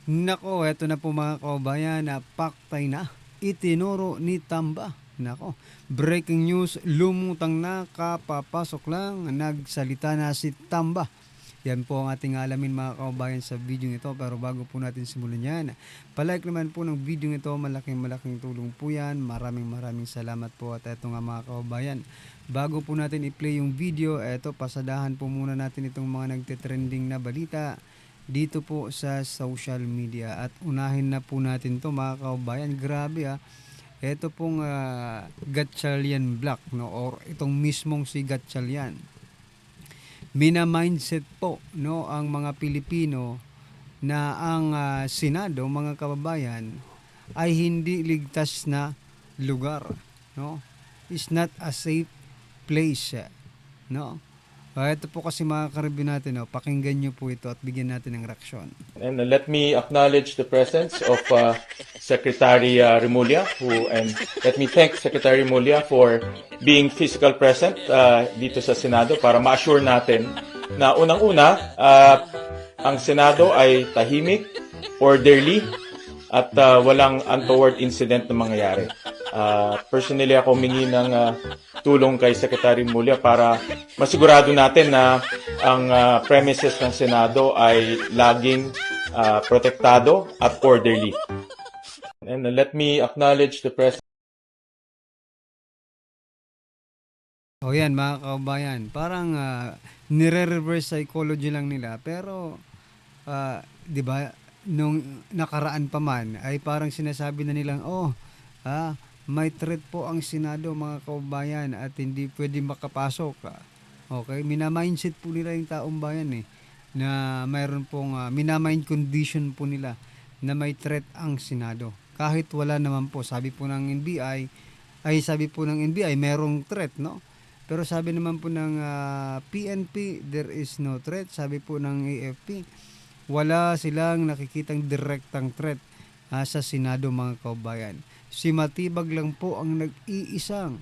Nako, eto na po mga kababayan, paktay na. Itinuro ni Tamba. Nako, breaking news, lumutang na, kapapasok lang, nagsalita na si Tamba. Yan po ang ating alamin mga kababayan sa video ito. Pero bago po natin simulan yan, palike naman po ng video ito. Malaking tulong po yan. Maraming salamat po. At eto nga mga kababayan, bago po natin i-play yung video, eto pasadahan po muna natin itong mga nagtitrending na balita dito po sa social media. At unahin na po natin to mga kababayan. Grabe ito pong Gatchalian Black, no, or itong mismong si Gatchalian, mina-mindset po, no, ang mga Pilipino na ang Senado, mga kababayan, ay hindi ligtas na lugar, no? Is not a safe place, no? Ito po kasi mga karibyo natin, no? Pakinggan nyo po ito at bigyan natin ng reaksyon. And let me acknowledge the presence of Secretary Remulla, and let me thank Secretary Remulla for being physical present dito sa Senado para ma-assure natin na unang-una, ang Senado ay tahimik, orderly, at walang untoward incident na mangyayari. Personally ako humingi ng tulong kay Secretary Remulla para masigurado natin na ang premises ng Senado ay laging protektado at orderly. And let me acknowledge the presence. O yan mga kababayan, parang nire-reverse psychology lang nila. Pero, 'di ba, nung nakaraan pa man ay parang sinasabi na nilang, may threat po ang Senado mga kababayan at hindi pwede makapasok. Okay, mina-mindset po nila yung taong bayan na mayroon pong mina-mind condition po nila na may threat ang Senado. Kahit wala naman po, sabi po ng NBI, merong threat, no? Pero sabi naman po ng PNP, there is no threat. Sabi po ng AFP, wala silang nakikitang direktang threat sa Senado mga kababayan. Si Matibag lang po ang nag-iisang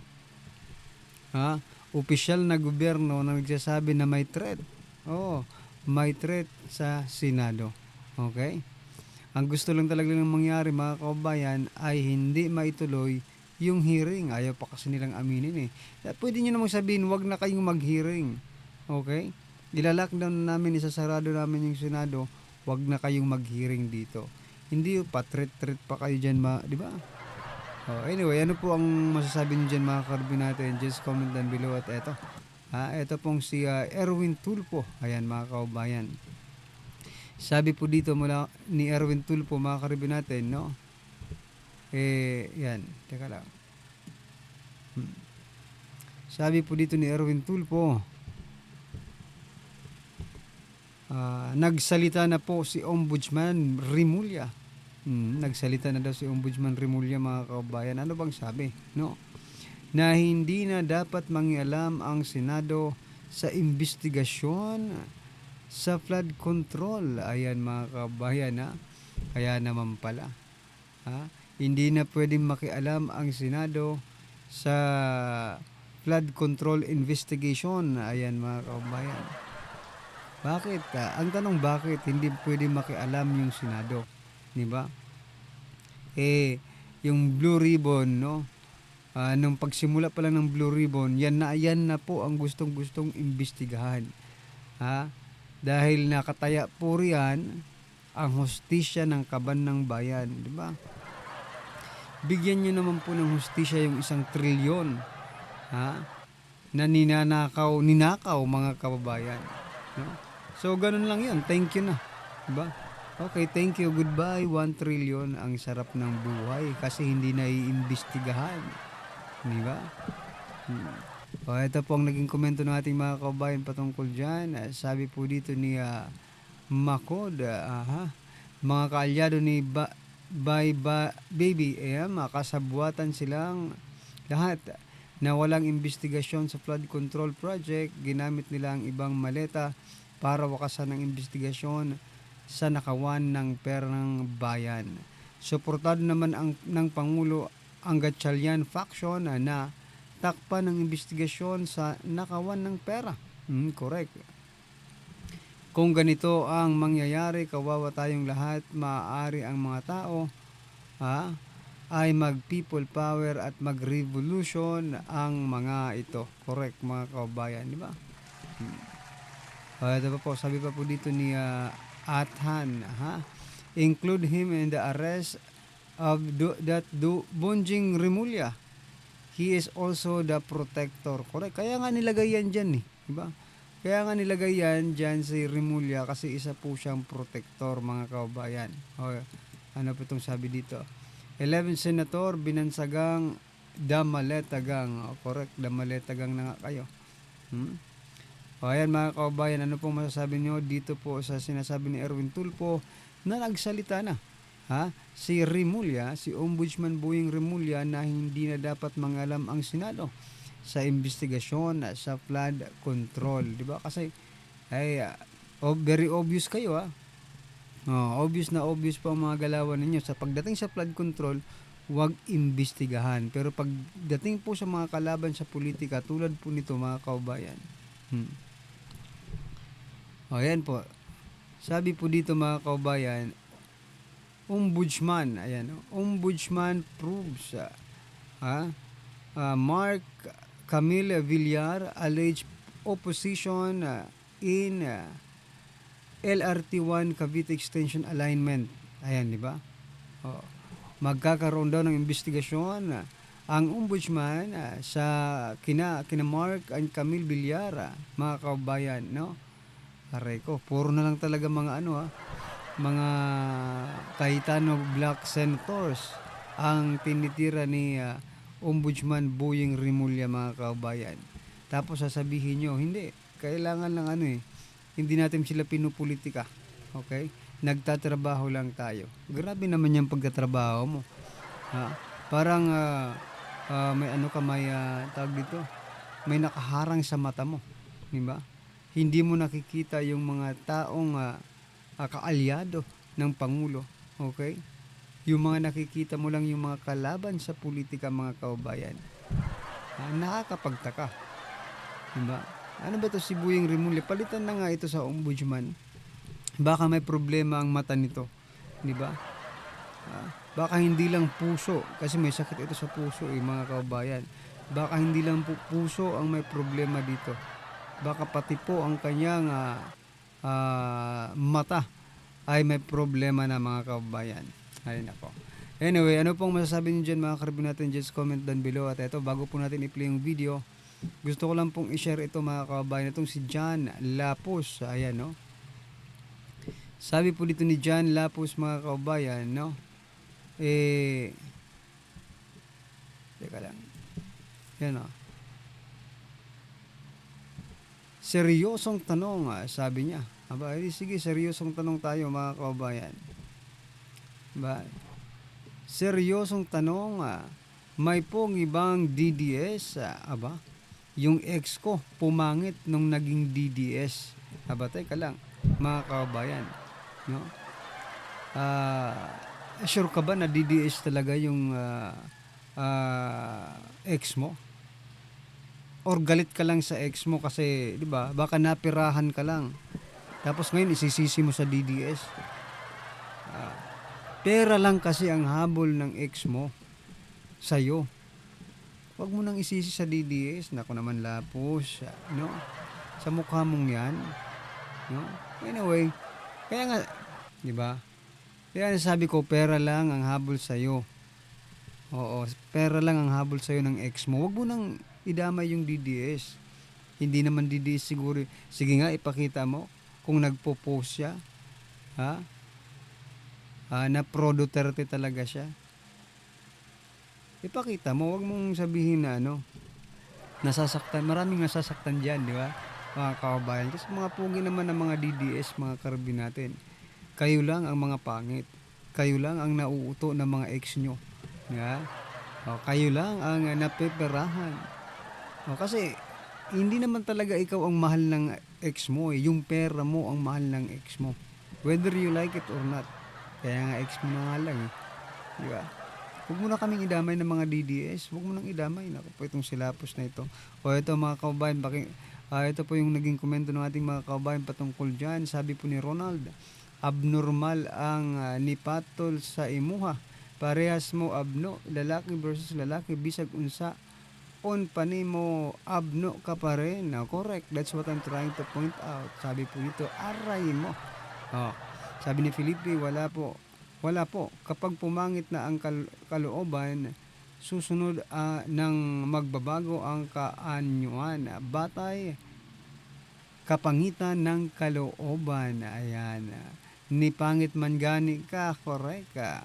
opisyal na gobyerno na nagsasabi na may threat. Oo, may threat sa Senado. Okay? Ang gusto lang talaga ng mangyari mga kababayan ay hindi maituloy yung hearing. Ayaw pa kasi nilang aminin Pwede nyo namang sabihin, wag na kayong mag-hearing. Okay? Ilalockdown namin, isasarado namin yung Senado, wag na kayong mag-hearing dito. Hindi pa threat pa kayo dyan, di ba? Anyway, ano po ang masasabi niyo dyan mga karbi natin? Just comment down below. At eto pong si Erwin Tulpo. Ayan mga kaubayan. Sabi po dito mula ni Erwin Tulpo mga karbi natin, no? Yan. Teka lang. Sabi po dito ni Erwin Tulpo, nagsalita na po si Ombudsman Remulla. Nagsalita na daw si Ombudsman Remulla mga kababayan. Ano bang sabi? No? Na hindi na dapat mangialam ang Senado sa investigasyon sa flood control. Ayan mga kababayan Kaya naman pala. Hindi na pwedeng makialam ang Senado sa flood control investigation. Ayan mga kababayan. Bakit? Ang tanong, bakit hindi pwedeng makialam yung Senado? 'Di ba? Yung Blue Ribbon, no? Nung pagsimula pa lang ng Blue Ribbon, yan na po ang gustong-gustong imbestigahan. Dahil nakataya po riyan ang hustisya ng kaban ng bayan, 'di ba? Bigyan niyo naman po ng hustisya yung 1 trilyon, na ninakaw mga kababayan, no? So ganun lang 'yan. Thank you na, 'di ba? Okay, thank you. Goodbye. 1 trillion. Ang sarap ng buhay kasi hindi na iimbestigahan. Di ba? Ito po ang naging komento ng ating mga kababayan patungkol dyan. Sabi po dito ni Makod, mga kaalyado ni Baby AM, kasabuatan silang lahat na walang investigasyon sa flood control project. Ginamit nila ang ibang maleta para wakasan ng investigasyon sa nakawan ng pera ng bayan. Suportado naman ng Pangulo ang Gatchalian faction na takpan ng investigasyon sa nakawan ng pera. Correct. Kung ganito ang mangyayari, kawawa tayong lahat. Maaari ang mga tao ay mag-people power at mag-revolution ang mga ito. Correct, mga kababayan, di ba? Ito pa po, sabi pa po dito ni Athan, include him in the arrest of Bonjing Rimulya. He is also the protector. Correct. Kaya nga nilagay yan dyan eh. Diba? Kaya nga nilagay yan dyan si Rimulya kasi isa po siyang protector, mga kababayan. Ano po itong sabi dito? 11 senator binansagang Damaletagang. Correct. Damaletagang na nga kayo. Ayan mga kababayan, ano pong masasabi nyo dito po sa sinasabi ni Erwin Tulfo na nagsalita na? Si Rimulya, si Ombudsman Boying Rimulya na hindi na dapat mangalam ang Senado sa investigasyon sa flood control, di ba? Kasi very obvious kayo obvious na obvious po ang mga galawan ninyo. Sa pagdating sa flood control, huwag imbestigahan. Pero pagdating po sa mga kalaban sa politika, tulad po nito mga kababayan. Ayan po. Sabi po dito mga kababayan, Ombudsman, Ombudsman proves Mark Camille Villar alleged opposition in LRT1 Cavite Extension Alignment. Ayan, di ba? Magkakaroon daw ng investigasyon ang Ombudsman sa kina Mark and Camille Villar, mga kababayan, no? Aray ko, puro na lang talaga mga mga Cayetano Black Senators ang tinitira ni Ombudsman Boying Rimulya, mga kababayan. Tapos sasabihin nyo, hindi, kailangan lang hindi natin sila pinupolitika. Okay? Nagtatrabaho lang tayo. Grabe naman yung pagtatrabaho mo. Parang may tawag dito, may nakaharang sa mata mo. Diba? Hindi mo nakikita yung mga taong kaalyado ng Pangulo. Okay? Yung mga nakikita mo lang yung mga kalaban sa politika, mga kababayan. Nakakapagtaka. Diba? Ano ba ito si Boying Rimulya? Palitan na nga ito sa Ombudsman. Baka may problema ang mata nito. Diba? Baka hindi lang puso. Kasi may sakit ito sa puso mga kababayan. Baka hindi lang puso ang may problema dito. Baka pati po ang kanyang mata ay may problema na, mga kababayan. Ayun na po. Anyway, ano pong masasabi niyo dyan mga karibin natin? Just comment down below. At ito, bago po natin i-play yung video, gusto ko lang pong i-share ito mga kababayan. Itong si John Lapus. Ayan, no? Sabi po dito ni John Lapus, mga kababayan, no? Teka lang. Yan, no? Seryosong tanong, sabi niya. Sige, seryosong tanong tayo, mga kababayan. Seryosong tanong, may pong ibang DDS, yung ex ko pumangit nung naging DDS. Teka lang, mga kababayan, no? Sure ka ba na DDS talaga yung ex mo? Or galit ka lang sa ex mo kasi, di ba, baka napirahan ka lang. Tapos ngayon isisisi mo sa DDS. Pera lang kasi ang habol ng ex mo sa'yo. Huwag mo nang isisi sa DDS. Naku naman, Lapus, no? Sa mukha mong yan, no? Anyway, kaya nga, di ba? Kaya sabi ko, pera lang ang habol sa'yo. Oo, pera lang ang habol sa'yo ng ex mo. Huwag mo nang idamay yung DDS. Hindi naman DDS siguro. Sige nga, ipakita mo kung nagpo-post siya. Na pro Duterte talaga siya. Ipakita mo, wag mong sabihin na nasasaktan. Maraming nasasaktan dyan, di ba? Mga kababayan. Kasi mga pugi naman ng mga DDS, mga karabin natin. Kayo lang ang mga pangit. Kayo lang ang nauuto ng mga ex nyo. Diba? Kayo lang ang napeperahan. Kasi hindi naman talaga ikaw ang mahal ng ex mo. Yung pera mo ang mahal ng ex mo. Whether you like it or not. Kaya nga ex mo na nga lang. Diba? Huwag mo na kaming idamay ng mga DDS. Huwag mo nang idamay. Naku po itong silapos na ito. O ito mga kababayan, Ito po yung naging komento ng ating mga kababayan patungkol dyan. Sabi po ni Ronald, abnormal ang nipatol sa imuha. Parehas mo abno, lalaki versus lalaki, bisag unsa on panimo abno ka pa rin. Correct, that's what I'm trying to point out. Sabi po dito, aray mo. Sabi ni Felipe, wala po. Kapag pumangit na ang kalooban, susunod ng magbabago ang kaanyuan. Batay, kapangitan ng kalooban. Ayan. Ni pangit man gani ka, correct ka.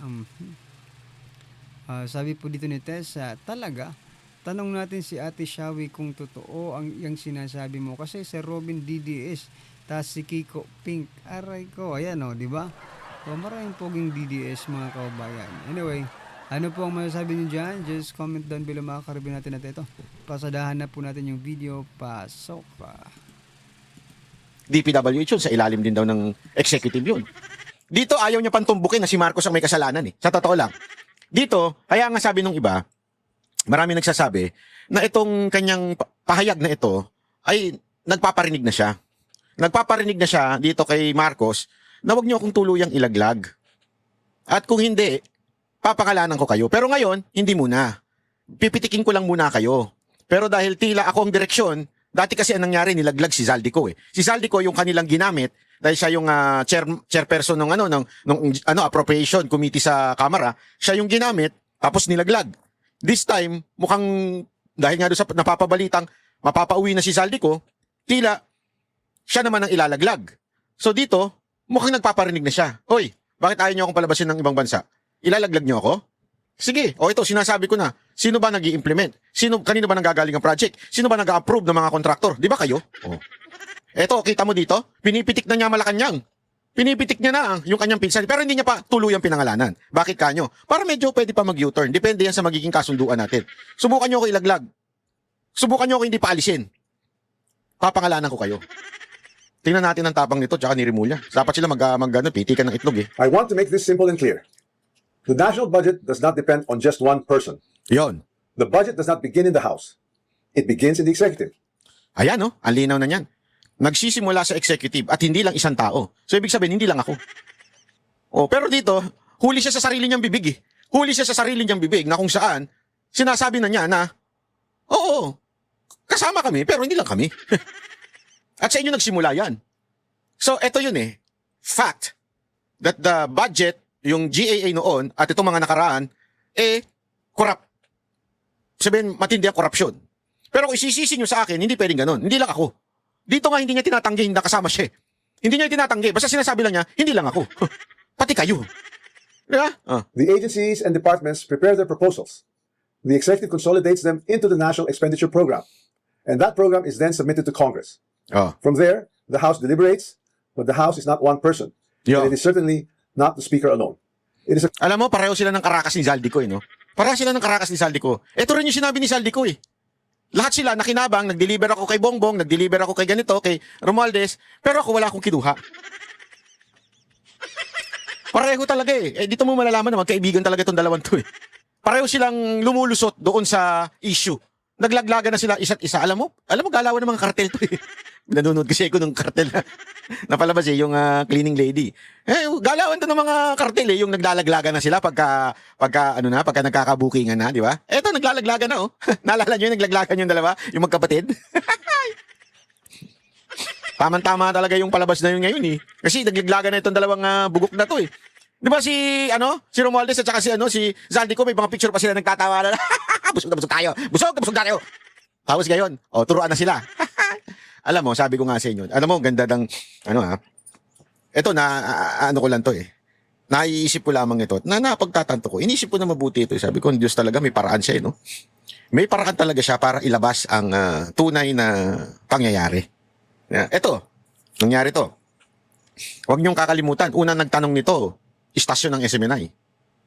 Sabi po dito ni Tessa, talaga, tanong natin si Ate Shawi kung totoo ang yung sinasabi mo. Kasi si Robin DDS, tas si Kiko Pink. Aray ko, ayan o, di ba? So, maraming poging DDS mga kababayan. Anyway, ano po ang masasabi niyo dyan? Just comment down below mga karibin natin at ito. Pasadahan na po natin yung video. Pasok pa. DPWH yun, sa ilalim din daw ng executive yun. Dito ayaw niya pantumbukin na si Marcos ang may kasalanan eh. Sa totoo lang. Dito, kaya nga sabi nung iba, marami nagsasabi na itong kanyang pahayag na ito ay nagpaparinig na siya. Nagpaparinig na siya dito kay Marcos na wag niyo akong tuluyang ilaglag. At kung hindi, papangalanan ko kayo. Pero ngayon, hindi muna. Pipitikin ko lang muna kayo. Pero dahil tila ako ang direksyon, dati kasi ang nangyari, nilaglag si Zaldico eh. Si Zaldico yung kanilang ginamit dahil siya yung chairperson ng appropriation committee sa Kamara, siya yung ginamit tapos nilaglag. This time, mukhang dahil nga doon sa napapabalitang mapapauwi na si Zaldico, tila siya naman ang ilalaglag. So dito, mukhang nagpaparinig na siya. Hoy, bakit ayaw niyo akong palabasin ng ibang bansa? Ilalaglag niyo ako? Sige, ito, sinasabi ko na. Sino ba nag-i-implement? Kanino ba nanggagaling ang project? Sino ba nag-approve ng mga kontraktor? Di ba kayo? Eto, kita mo dito? Pinipitik na niya Malacanang. Pinipitik niya na yung kanyang pinsan. Pero hindi niya pa tuluyang pinangalanan. Bakit kanyo? Para medyo pwede pa mag-U-turn. Depende yan sa magiging kasunduan natin. Subukan niyo ako ilaglag. Subukan niyo ako hindi paalisin. Papangalanan ko kayo. Tingnan natin ang tapang nito tsaka ni Rimulya. Dapat sila pitikan ng itlog eh. I want to make this simple and clear. The national budget does not depend on just one person. Yon. The budget does not begin in the House. It begins in the executive. Ayan no, ang linaw na niyan. Nagsisimula sa executive at hindi lang isang tao. So ibig sabihin, hindi lang ako. Pero dito, huli siya sa sarili niyang bibig eh. Huli siya sa sarili niyang bibig na kung saan, sinasabi na niya na, oo, kasama kami, pero hindi lang kami. At sa inyo nagsimula yan. So eto yun eh, fact that the budget, yung GAA noon, at itong mga nakaraan, corrupt. Sabihin, matindi ang korupsyon. Pero kung isisisi nyo sa akin, hindi pwedeng ganun. Hindi lang ako. Dito nga hindi niya tinatanggi, hindi nakasama siya. Hindi niya tinatanggi. Basta sinasabi lang niya, hindi lang ako. Pati kayo. Diba? The agencies and departments prepare their proposals. The executive consolidates them into the National Expenditure Program. And that program is then submitted to Congress. From there, the House deliberates, but the House is not one person. And it is certainly not the Speaker alone. It is Alam mo, pareho sila ng karakas ni Zaldico no? Pareho sila ng karakas ni Zaldico. Ito rin yung sinabi ni Zaldico eh. Lahat sila nakinabang, nag-deliver ako kay Bongbong, nag-deliver ako kay ganito, kay Romualdez, pero ako wala akong kinuha. Pareho talaga eh. Dito mo malalaman na magkaibigan talaga itong dalawang to eh. Pareho silang lumulusot doon sa issue. Naglaglagan na sila isa't isa. Alam mo galawan ng mga kartel to eh. Nanonood kasi ako ng kartel na palabas eh, yung cleaning lady. Galawan to ng mga kartel eh, yung naglalaglagan na sila pagka nagkakabukingan na, di ba? Eto, naglalaglagan na oh. Naalala nyo yung naglaglagan yung dalawa, yung magkapatid? Tama-tama talaga yung palabas na yun ngayon eh. Kasi naglaglagan na itong dalawang bugok na to eh. Di ba si Romualdez at saka si Zaldico, may mga picture pa sila nagtatawa na. Busog na busog tayo. Busog na busog tayo. Tapos ngayon, turuan na sila. Alam mo, sabi ko nga sa inyo, alam mo, ganda ng, eto ko lang to eh. Naiisip ko lamang ito, napagtatanto ko, inisip ko na mabuti ito. Sabi ko, Diyos talaga, may paraan siya, no? May paraan talaga siya para ilabas ang tunay na pangyayari. Eto, nangyari to. Huwag niyong kakalimutan, unang nagtanong nito, istasyon ng SMNI.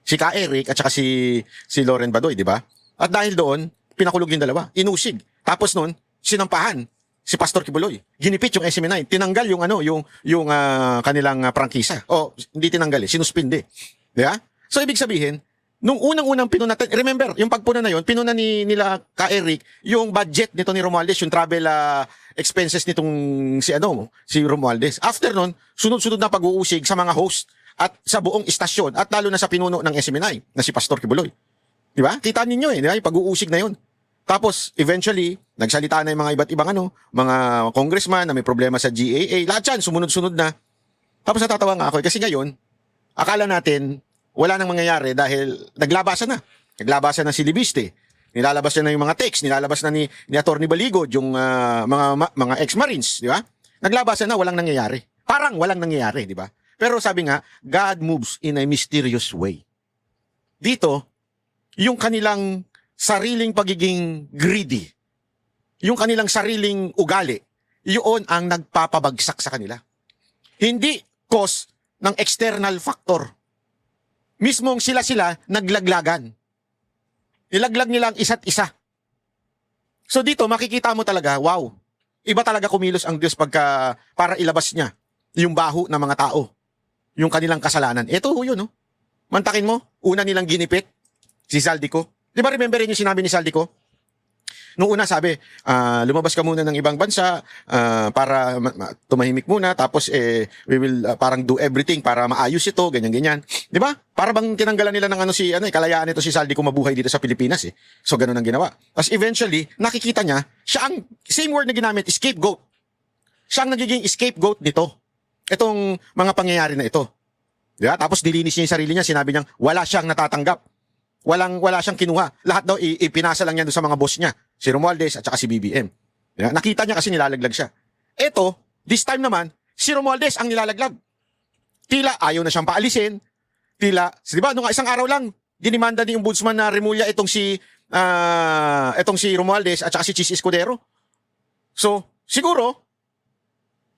Si Ka Eric at saka si Loren Badoy, di ba? At dahil doon, pinakulog yung dalawa, inusig. Tapos noon, sinampahan si Pastor Kibuloy. Ginipit yung SMNI, tinanggal yung kanilang prangkisa. Hindi tinanggal sinuspinde. Di ba? So ibig sabihin, nung unang-unang pinuna, remember, yung pagpuna na yon, pinuna nila Ka Eric yung budget nito ni Romualdez, yung travel expenses nitong si Romualdez. After nun, sunod-sunod na pag-uusig sa mga host at sa buong istasyon at lalo na sa pinuno ng SMNI na si Pastor Kibuloy. Di ba? Kita ninyo di ba? Yung pag-uusig na yun. Tapos, eventually, nagsalita na yung mga iba't ibang mga congressman na may problema sa GAA. Lahat yan, sumunod-sunod na. Tapos natatawa nga ako kasi ngayon, akala natin wala nang mangyayari dahil naglabasan na. Naglabasan na si Libiste. Nilalabas na yung mga text, nilalabas na ni Atty. Baligod yung mga ex-Marines, di ba? Naglabasan na, walang nangyayari. Parang walang nangyayari, di ba? Pero sabi nga, God moves in a mysterious way. Dito, yung kanilang sariling pagiging greedy, yung kanilang sariling ugali, yun ang nagpapabagsak sa kanila. Hindi cause ng external factor. Mismong sila naglaglagan. Nilaglag nila ang isa't isa. So dito, makikita mo talaga, wow, iba talaga kumilos ang Diyos para ilabas niya yung baho ng mga tao, yung kanilang kasalanan. Ito yun, no? Mantakin mo, una nilang ginipit, si Zaldico. Di ba remember yung sinabi ni Zaldico? Noong una sabi, lumabas ka muna ng ibang bansa para tumahimik muna, tapos we will parang do everything para maayos ito, ganyan-ganyan. Di ba? Para bang tinanggalan nila ng kalayaan nito si Zaldico mabuhay dito sa Pilipinas eh. So ganun ang ginawa. Tapos eventually, nakikita niya, siya ang same word na ginamit, scapegoat. Siya ang nagiging scapegoat nito. Itong mga pangyayari na ito. Di ba? Tapos dilinis niya yung sarili niya, sinabi niyang wala siyang natatanggap. Wala siyang kinuha. Lahat daw ipinasa lang niya doon sa mga boss niya. Si Romualdez at saka si BBM. Nakita niya kasi nilalaglag siya. Ito, this time naman, si Romualdez ang nilalaglag. Tila ayaw na siyang paalisin. Tila, di ba, nung isang araw lang, dinimanda ni Ombudsman na Remulla itong si Romualdez at saka si Chis Escudero. So, siguro,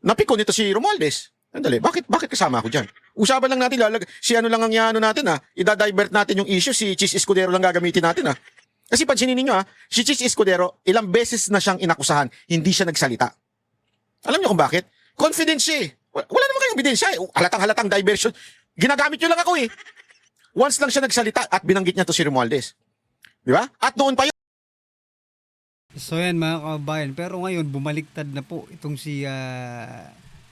napikon ito si Romualdez. Andali, bakit kasama ako dyan? Usapan lang natin, si lang ang natin idadivert natin yung issue, si Chis Escudero lang gagamitin natin Kasi pansinin ninyo si Chis Escudero, ilang beses na siyang inakusahan, hindi siya nagsalita. Alam niyo kung bakit? Confidence siya Wala naman kayong ebidensya Halatang diversion. Ginagamit niyo lang ako Once lang siya nagsalita at binanggit niya to si Romualdez. Di ba? At noon pa yun. So yan mga kababayan, pero ngayon bumaliktad na po itong si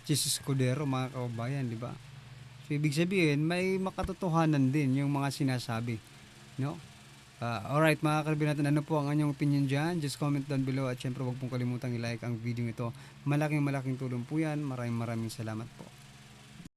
Chis Escudero mga kababayan, di ba? So ibig sabihin, may makatotohanan din yung mga sinasabi, no? Alright mga kalibin natin, ano po ang inyong opinion dyan? Just comment down below at syempre huwag pong kalimutang i-like ang video ito. Malaking tulong po yan. Maraming salamat po.